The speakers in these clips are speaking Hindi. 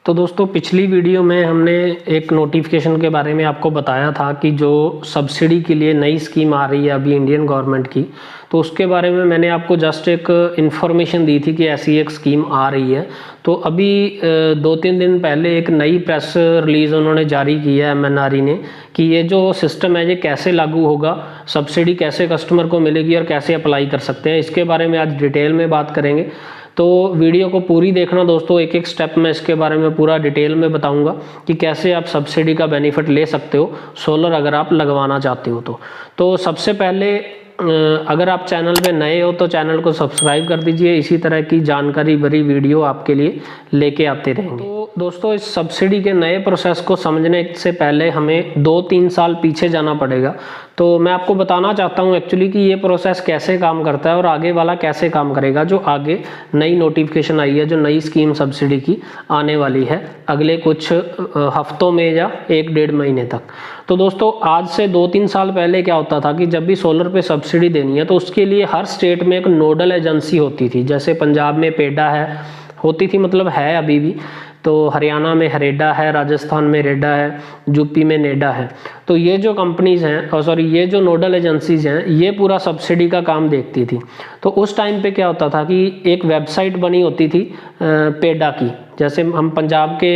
तो दोस्तों पिछली वीडियो में हमने एक नोटिफिकेशन के बारे में आपको बताया था कि जो सब्सिडी के लिए नई स्कीम आ रही है अभी इंडियन गवर्नमेंट की, तो उसके बारे में मैंने आपको जस्ट एक इन्फॉर्मेशन दी थी कि ऐसी एक स्कीम आ रही है। तो अभी 2-3 दिन पहले एक नई प्रेस रिलीज़ उन्होंने जारी की है MNRE ने कि ये जो सिस्टम है ये कैसे लागू होगा, सब्सिडी कैसे कस्टमर को मिलेगी और कैसे अप्लाई कर सकते हैं, इसके बारे में आज डिटेल में बात करेंगे। तो वीडियो को पूरी देखना दोस्तों, एक एक स्टेप में इसके बारे में पूरा डिटेल में बताऊंगा कि कैसे आप सब्सिडी का बेनिफिट ले सकते हो सोलर अगर आप लगवाना चाहते हो तो सबसे पहले अगर आप चैनल पे नए हो तो चैनल को सब्सक्राइब कर दीजिए। इसी तरह की जानकारी भरी वीडियो आपके लिए लेके आते रहेंगे। तो दोस्तों इस सब्सिडी के नए प्रोसेस को समझने से पहले हमें 2-3 साल पीछे जाना पड़ेगा। तो मैं आपको बताना चाहता हूँ एक्चुअली कि ये प्रोसेस कैसे काम करता है और आगे वाला कैसे काम करेगा, जो आगे नई नोटिफिकेशन आई है, जो नई स्कीम सब्सिडी की आने वाली है अगले कुछ हफ्तों में या 1-1.5 महीने तक। तो दोस्तों आज से 2-3 साल पहले क्या होता था कि जब भी सोलर पे सब्सिडी देनी है तो उसके लिए हर स्टेट में एक नोडल एजेंसी होती थी। जैसे पंजाब में पेडा होती थी, मतलब है अभी भी, तो हरियाणा में हरेडा है, राजस्थान में रेडा है, यूपी में नेडा है। तो ये जो कंपनीज़ हैं ये जो नोडल एजेंसीज़ हैं ये पूरा सब्सिडी का काम देखती थी। तो उस टाइम पे क्या होता था कि एक वेबसाइट बनी होती थी पेडा की। जैसे हम पंजाब के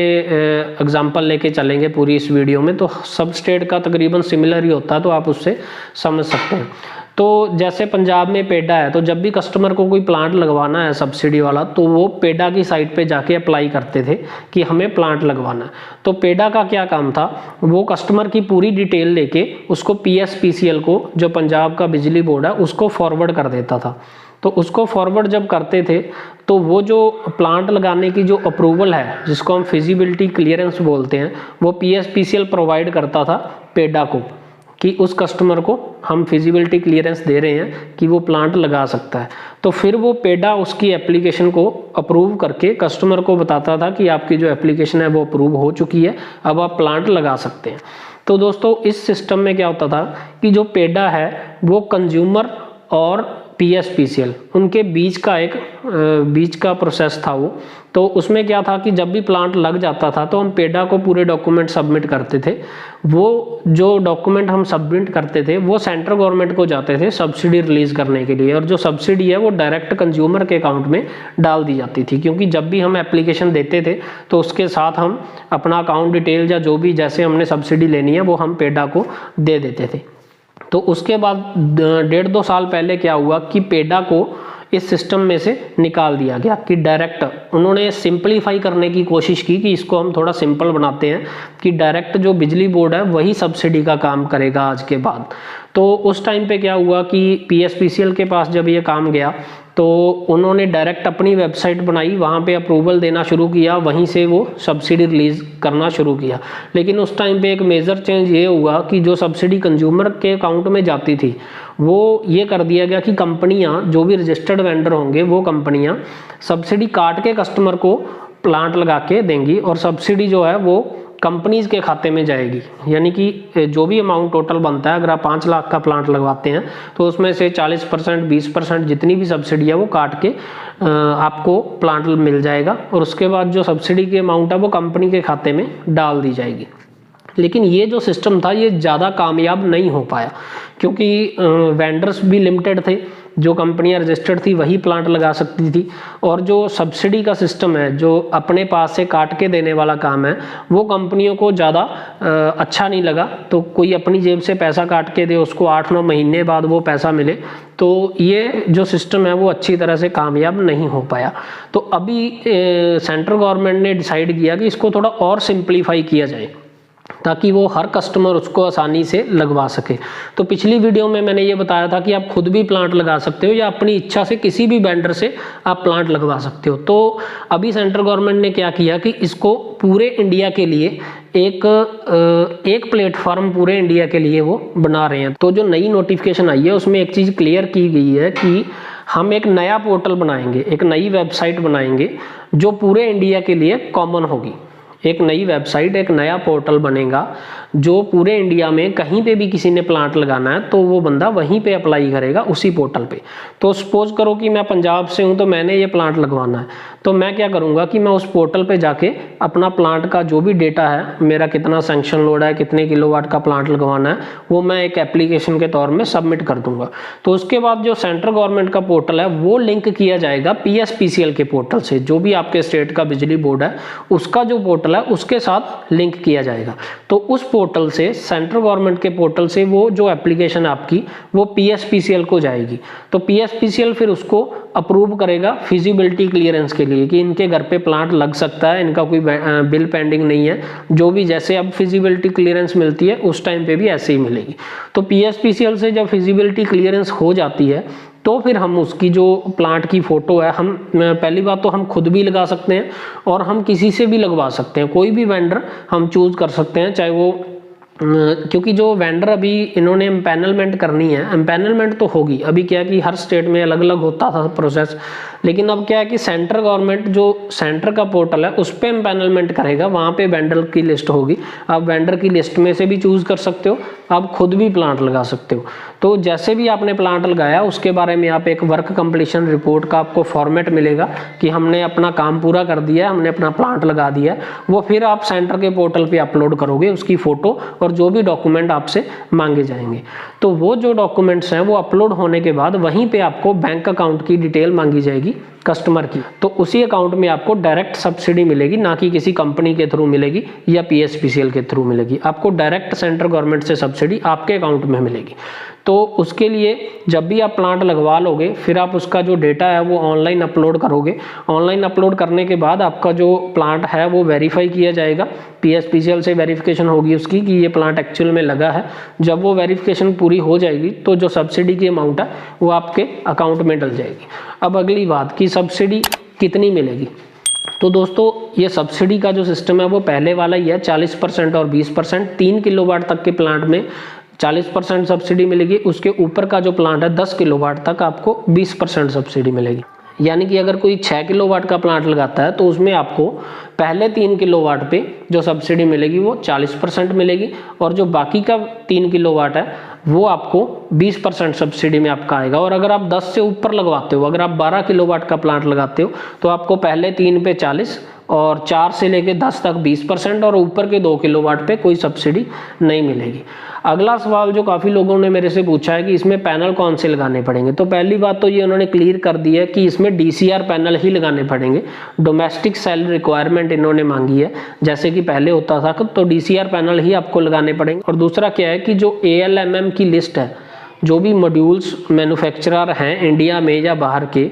एग्जांपल लेके चलेंगे पूरी इस वीडियो में, तो सब स्टेट का तकरीबन सिमिलर ही होता है, तो आप उससे समझ सकते हैं। तो जैसे पंजाब में पेडा है, तो जब भी कस्टमर को कोई प्लांट लगवाना है सब्सिडी वाला तो वो पेडा की साइट पे जाके अप्लाई करते थे कि हमें प्लांट लगवाना है। तो पेडा का क्या काम था, वो कस्टमर की पूरी डिटेल लेके उसको PSPCL को, जो पंजाब का बिजली बोर्ड है, उसको फॉरवर्ड कर देता था। तो उसको फॉरवर्ड जब करते थे तो वो जो प्लांट लगाने की जो अप्रूवल है, जिसको हम फिजिबिलिटी क्लियरेंस बोलते हैं, वो PSPCL प्रोवाइड करता था पेडा को कि उस कस्टमर को हम फिजिबिलिटी क्लियरेंस दे रहे हैं कि वो प्लांट लगा सकता है। तो फिर वो पेडा उसकी एप्लीकेशन को अप्रूव करके कस्टमर को बताता था कि आपकी जो एप्लीकेशन है वो अप्रूव हो चुकी है, अब आप प्लांट लगा सकते हैं। तो दोस्तों इस सिस्टम में क्या होता था कि जो पेडा है वो कंज्यूमर और PSPCL उनके बीच का प्रोसेस था वो। तो उसमें क्या था कि जब भी प्लांट लग जाता था तो हम पेडा को पूरे डॉक्यूमेंट सबमिट करते थे। वो जो डॉक्यूमेंट हम सबमिट करते थे वो सेंट्रल गवर्नमेंट को जाते थे सब्सिडी रिलीज़ करने के लिए, और जो सब्सिडी है वो डायरेक्ट कंज्यूमर के अकाउंट में डाल दी जाती थी। क्योंकि जब भी हम एप्लीकेशन देते थे तो उसके साथ हम अपना अकाउंट डिटेल या जो भी जैसे हमने सब्सिडी लेनी है वो हम पेडा को दे देते थे। तो उसके बाद 1.5-2 साल पहले क्या हुआ कि पेडा को इस सिस्टम में से निकाल दिया गया कि डायरेक्ट उन्होंने सिंपलीफाई करने की कोशिश की कि इसको हम थोड़ा सिंपल बनाते हैं कि डायरेक्ट जो बिजली बोर्ड है वही सब्सिडी का काम करेगा आज के बाद। तो उस टाइम पे क्या हुआ कि PSPCL के पास जब ये काम गया तो उन्होंने डायरेक्ट अपनी वेबसाइट बनाई, वहाँ पे अप्रूवल देना शुरू किया, वहीं से वो सब्सिडी रिलीज़ करना शुरू किया। लेकिन उस टाइम पे एक मेजर चेंज ये हुआ कि जो सब्सिडी कंज्यूमर के अकाउंट में जाती थी वो ये कर दिया गया कि कंपनियाँ, जो भी रजिस्टर्ड वेंडर होंगे वो कंपनियाँ सब्सिडी काट के कस्टमर को प्लांट लगा के देंगी और सब्सिडी जो है वो कंपनीज़ के खाते में जाएगी। यानी कि जो भी अमाउंट टोटल बनता है, अगर आप 5 लाख का प्लांट लगवाते हैं तो उसमें से 40%, 20% जितनी भी सब्सिडी है वो काट के आपको प्लांट मिल जाएगा, और उसके बाद जो सब्सिडी की अमाउंट है वो कंपनी के खाते में डाल दी जाएगी। लेकिन ये जो सिस्टम था ये ज़्यादा कामयाब नहीं हो पाया क्योंकि वेंडर्स भी लिमिटेड थे। जो कंपनियां रजिस्टर्ड थी वही प्लांट लगा सकती थी, और जो सब्सिडी का सिस्टम है, जो अपने पास से काट के देने वाला काम है, वो कंपनियों को ज़्यादा अच्छा नहीं लगा। तो कोई अपनी जेब से पैसा काट के दे, उसको 8-9 महीने बाद वो पैसा मिले, तो ये जो सिस्टम है वो अच्छी तरह से कामयाब नहीं हो पाया। तो अभी सेंट्रल गवर्नमेंट ने डिसाइड किया कि इसको थोड़ा और सिंप्लीफाई किया जाए ताकि वो हर कस्टमर उसको आसानी से लगवा सके। तो पिछली वीडियो में मैंने ये बताया था कि आप खुद भी प्लांट लगा सकते हो या अपनी इच्छा से किसी भी वेंडर से आप प्लांट लगवा सकते हो। तो अभी सेंट्रल गवर्नमेंट ने क्या किया कि इसको पूरे इंडिया के लिए एक प्लेटफॉर्म पूरे इंडिया के लिए वो बना रहे हैं। तो जो नई नोटिफिकेशन आई है उसमें एक चीज़ क्लियर की गई है कि हम एक नया पोर्टल बनाएंगे, एक नई वेबसाइट बनाएंगे जो पूरे इंडिया के लिए कॉमन होगी। एक नई वेबसाइट, एक नया पोर्टल बनेगा जो पूरे इंडिया में कहीं पे भी किसी ने प्लांट लगाना है तो वो बंदा वहीं पे अप्लाई करेगा उसी पोर्टल पे। तो सपोज करो कि मैं पंजाब से हूँ तो मैंने ये प्लांट लगवाना है, तो मैं क्या करूँगा कि मैं उस पोर्टल पे जाके अपना प्लांट का जो भी डेटा है, मेरा कितना सैंक्शन लोड है, कितने किलोवाट का प्लांट लगवाना है, वो मैं एक एप्लीकेशन के तौर में सबमिट कर दूंगा। तो उसके बाद जो सेंट्रल गवर्नमेंट का पोर्टल है वो लिंक किया जाएगा PSPCL के पोर्टल से, जो भी आपके स्टेट का बिजली बोर्ड है उसका जो पोर्टल है उसके साथ लिंक किया जाएगा। तो उस पोर्टल से, सेंट्रल गवर्नमेंट के पोर्टल से वो जो एप्लीकेशन आपकी वो PSPCL को जाएगी। तो PSPCL फिर उसको अप्रूव करेगा फिजिबिलिटी क्लियरेंस के लिए कि इनके घर पे प्लांट लग सकता है, इनका कोई बिल पेंडिंग नहीं है, जो भी जैसे अब फिजिबिलिटी क्लियरेंस मिलती है उस टाइम पे भी ऐसे ही मिलेगी। तो PSPCL से जब फिजिबिलिटी क्लियरेंस हो जाती है तो फिर हम उसकी जो प्लांट की फ़ोटो है, हम पहली बात तो हम खुद भी लगा सकते हैं और हम किसी से भी लगवा सकते हैं, कोई भी वेंडर हम चूज़ कर सकते हैं, चाहे वो क्योंकि जो वेंडर अभी इन्होंने एम्पैनलमेंट करनी है, एम्पैनलमेंट तो होगी, अभी क्या है कि हर स्टेट में अलग अलग होता था प्रोसेस, लेकिन अब क्या है कि सेंट्रल गवर्नमेंट जो सेंटर का पोर्टल है उस पर एम्पैनलमेंट करेगा, वहाँ पे वेंडर की लिस्ट होगी, आप वेंडर की लिस्ट में से भी चूज़ कर सकते हो, आप खुद भी प्लांट लगा सकते हो। तो जैसे भी आपने प्लांट लगाया उसके बारे में आप एक वर्क कंप्लीशन रिपोर्ट का आपको फॉर्मेट मिलेगा कि हमने अपना काम पूरा कर दिया है, हमने अपना प्लांट लगा दिया है, वो फिर आप सेंटर के पोर्टल पे अपलोड करोगे उसकी फ़ोटो और जो भी डॉक्यूमेंट आपसे मांगे जाएंगे। तो वो जो डॉक्यूमेंट्स हैं वो अपलोड होने के बाद वहीं पे आपको बैंक अकाउंट की डिटेल मांगी जाएगी कस्टमर की, तो उसी अकाउंट में आपको डायरेक्ट सब्सिडी मिलेगी, ना कि किसी कंपनी के थ्रू मिलेगी या PSPCL के थ्रू मिलेगी, आपको डायरेक्ट सेंट्रल गवर्नमेंट से सब्सिडी आपके अकाउंट में मिलेगी। तो उसके लिए जब भी आप प्लांट लगवा लोगे फिर आप उसका जो डेटा है वो ऑनलाइन अपलोड करोगे, ऑनलाइन अपलोड करने के बाद आपका जो प्लांट है वो वेरीफाई किया जाएगा, PSPCL से वेरिफिकेशन होगी उसकी कि ये प्लांट एक्चुअल में लगा है। जब वो वेरिफिकेशन पूरी हो जाएगी तो जो सब्सिडी की अमाउंट है वो आपके अकाउंट में डल जाएगी। अब अगली बात कि सब्सिडी कितनी मिलेगी, तो दोस्तों ये सब्सिडी का जो सिस्टम है वो पहले वाला ही है, 40% और 20%, 3 किलोवाट तक के प्लांट में 40% सब्सिडी मिलेगी, उसके ऊपर का जो प्लांट है 10 किलोवाट तक आपको 20% सब्सिडी मिलेगी। यानी कि अगर कोई 6 किलोवाट का प्लांट लगाता है तो उसमें आपको पहले 3 किलोवाट पे जो सब्सिडी मिलेगी वो 40% मिलेगी और जो बाकी का 3 किलोवाट है वो आपको 20% सब्सिडी में आपका आएगा। और अगर आप 10 से ऊपर लगवाते हो, अगर आप 12 किलोवाट का प्लांट लगाते हो तो आपको पहले 3 पे 40 और 4 से लेके 10 तक 20% और ऊपर के 2 किलोवाट पे कोई सब्सिडी नहीं मिलेगी। अगला सवाल जो काफ़ी लोगों ने मेरे से पूछा है कि इसमें पैनल कौन से लगाने पड़ेंगे, तो पहली बात तो ये उन्होंने क्लियर कर दी है कि इसमें DCR पैनल ही लगाने पड़ेंगे, डोमेस्टिक सेल रिक्वायरमेंट इन्होंने मांगी है, जैसे कि पहले होता था तो DCR पैनल ही आपको लगाने पड़ेंगे। और दूसरा क्या है कि जो ALMM की लिस्ट है, जो भी मॉड्यूल्स मैन्युफैक्चरर हैं इंडिया में या बाहर के,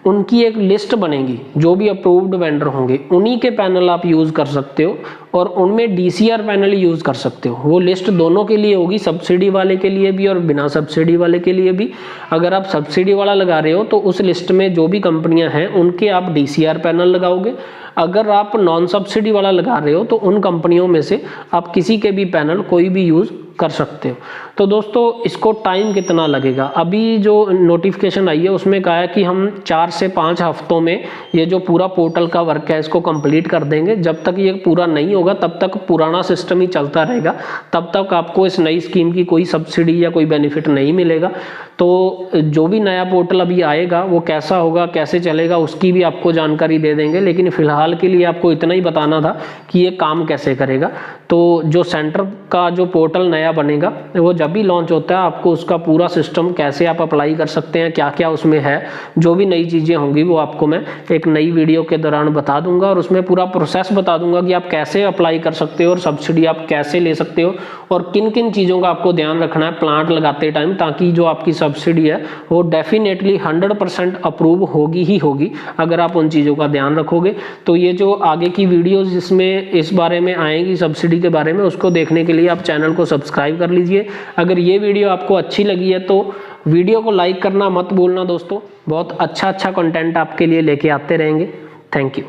उनकी एक लिस्ट बनेगी, जो भी अप्रूव्ड वेंडर होंगे उन्हीं के पैनल आप यूज़ कर सकते हो और उनमें DCR पैनल यूज़ कर सकते हो। वो लिस्ट दोनों के लिए होगी, सब्सिडी वाले के लिए भी और बिना सब्सिडी वाले के लिए भी। अगर आप सब्सिडी वाला लगा रहे हो तो उस लिस्ट में जो भी कंपनियां हैं उनके आप DCR पैनल लगाओगे, अगर आप नॉन सब्सिडी वाला लगा रहे हो तो उन कंपनियों में से आप किसी के भी पैनल कोई भी यूज़ कर सकते हो। तो दोस्तों इसको टाइम कितना लगेगा, अभी जो नोटिफिकेशन आई है उसमें कहा है कि हम 4 से 5 हफ्तों में ये जो पूरा पोर्टल का वर्क है इसको कंप्लीट कर देंगे। जब तक ये पूरा नहीं होगा तब तक पुराना सिस्टम ही चलता रहेगा, तब तक आपको इस नई स्कीम की कोई सब्सिडी या कोई बेनिफिट नहीं मिलेगा। तो जो भी नया पोर्टल अभी आएगा वो कैसा होगा, कैसे चलेगा, उसकी भी आपको जानकारी दे देंगे, लेकिन फ़िलहाल के लिए आपको इतना ही बताना था कि ये काम कैसे करेगा। तो जो सेंटर का जो पोर्टल नया बनेगा वो जब भी लॉन्च होता है आपको उसका पूरा सिस्टम, कैसे आप अप्लाई कर सकते हैं, क्या क्या उसमें है, जो भी नई चीज़ें होंगी वो आपको मैं एक नई वीडियो के दौरान बता दूंगा और उसमें पूरा प्रोसेस बता दूंगा कि आप कैसे अप्लाई कर सकते हो और सब्सिडी आप कैसे ले सकते हो और किन किन चीज़ों का आपको ध्यान रखना है प्लांट लगाते टाइम, ताकि जो आपकी सब्सिडी है वो डेफिनेटली 100% अप्रूव होगी ही होगी अगर आप उन चीज़ों का ध्यान रखोगे। तो ये जो आगे की वीडियोज़ जिसमें इस बारे में आएंगी सब्सिडी के बारे में, उसको देखने के लिए आप चैनल को सब्सक्राइब कर लीजिए। अगर ये वीडियो आपको अच्छी लगी है तो वीडियो को लाइक करना मत भूलना दोस्तों, बहुत अच्छा कंटेंट आपके लिए लेके आते रहेंगे। Thank you.